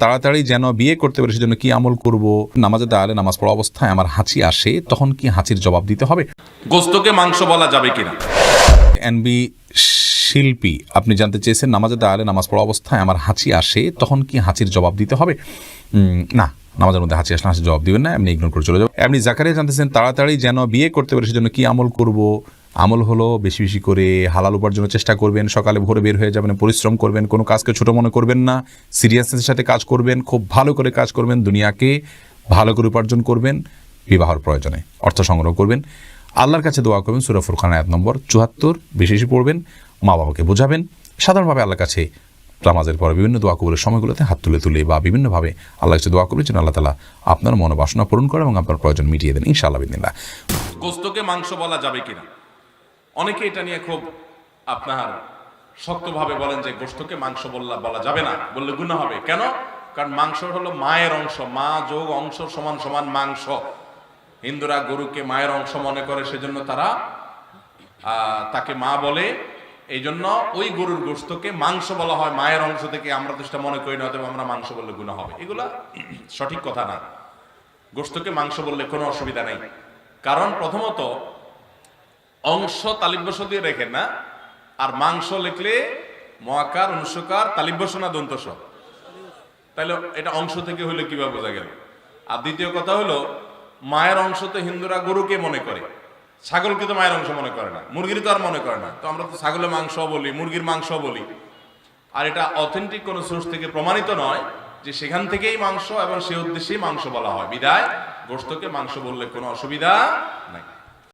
তাড়াতাড়ি যেন বিয়ে করতে পারে সেজন্য কি আমল করব? নামাজে দাঁড়ালে নামাজ পড়া অবস্থায় আমার হাঁচি আসে, তখন কি হাঁচির জবাব দিতে হবে? গোস্তকে মাংস বলা যাবে কিনা? এনবি শিল্পী আপনি জানতে চেয়েছেন, নামাজে দাঁড়ালে নামাজ পড়া অবস্থায় আমার হাঁচি আসে, তখন কি হাঁচির জবাব দিতে হবে? না, নামাজের মধ্যে হাঁচি আসলে হাঁচির জবাব দিবেন না, এমনি ইগনোর করে চলে যাবে। এমনি জাকারিয়া জানতেছেন, তাড়াতাড়ি যেন বিয়ে করতে পারে সেজন্য কি আমল করব? আমল হলো বেশি বেশি করে হালাল উপার্জনের চেষ্টা করবেন, সকালে ভোরে বের হয়ে যাবেন, পরিশ্রম করবেন, কোনো কাজকে ছোট মনে করবেন না, সিরিয়াসনেসের সাথে কাজ করবেন, খুব ভালো করে কাজ করবেন, দুনিয়াকে ভালো করে উপার্জন করবেন, বিবাহের প্রয়োজনে অর্থ সংগ্রহ করবেন, আল্লাহর কাছে দোয়া করবেন, সূরা ফুরকান আয়াত নম্বর ৭৪ বেশি বেশি পড়বেন, মা বাবাকে বোঝাবেন, সাধারণভাবে আল্লাহর কাছে নামাজের পরে বিভিন্ন দোয়া কবুলের সময়গুলোতে হাত তুলে তুলে বা বিভিন্নভাবে আল্লাহর কাছে দোয়া করবেন যেন আল্লাহ তাআলা আপনার মনোবাসনা পূরণ করে এবং আপনার প্রয়োজন মিটিয়ে দেন ইনশাআল্লাহ বিদিনিল্লাহ। গোস্তকে মাংস বলা যাবে কিনা? অনেকে এটা নিয়ে খুব আপনার শক্তভাবে বলেন যে গোস্তকে মাংস বলা যাবে না, বললে গুনাহ হবে। কেন? কারণ মাংস হলো মায়ের অংশ, মা যোগ অংশ সমান সমান মাংস। হিন্দুরা গরুকে মায়ের অংশ মনে করে, সেজন্য তারা তাকে মা বলে। এই জন্য ওই গরুর গোস্তকে মাংস বলা হয় মায়ের অংশ থেকে। আমরা তো সেটা মনে করি না, তবে আমরা মাংস বললে গুনাহ হবে। এগুলা সঠিক কথা না। গোস্তকে মাংস বললে কোনো অসুবিধা নেই। কারণ প্রথমত অংশ তালিব্যস দিয়ে রেখেন না, আর মাংস লিখলে মহাকার অনুস্বকার তালিব্যস না দন্তস, তাহলে এটা অংশ থেকে হইলে কিভাবে বোঝা গেল? আর দ্বিতীয় কথা হলো, মায়ের অংশ তো হিন্দুরা গরুকে মনে করে, ছাগলকে তো মায়ের অংশ মনে করে না, মুরগির তো আর মনে করে না। তো আমরা তো ছাগলের মাংস বলি, মুরগির মাংস বলি। আর এটা অথেন্টিক কোনো সোর্স থেকে প্রমাণিত নয় যে সেখান থেকেই মাংস এবং সে উদ্দেশ্যেই মাংস বলা হয়। বিদায় গোশতকে মাংস বললে কোনো অসুবিধা নাই।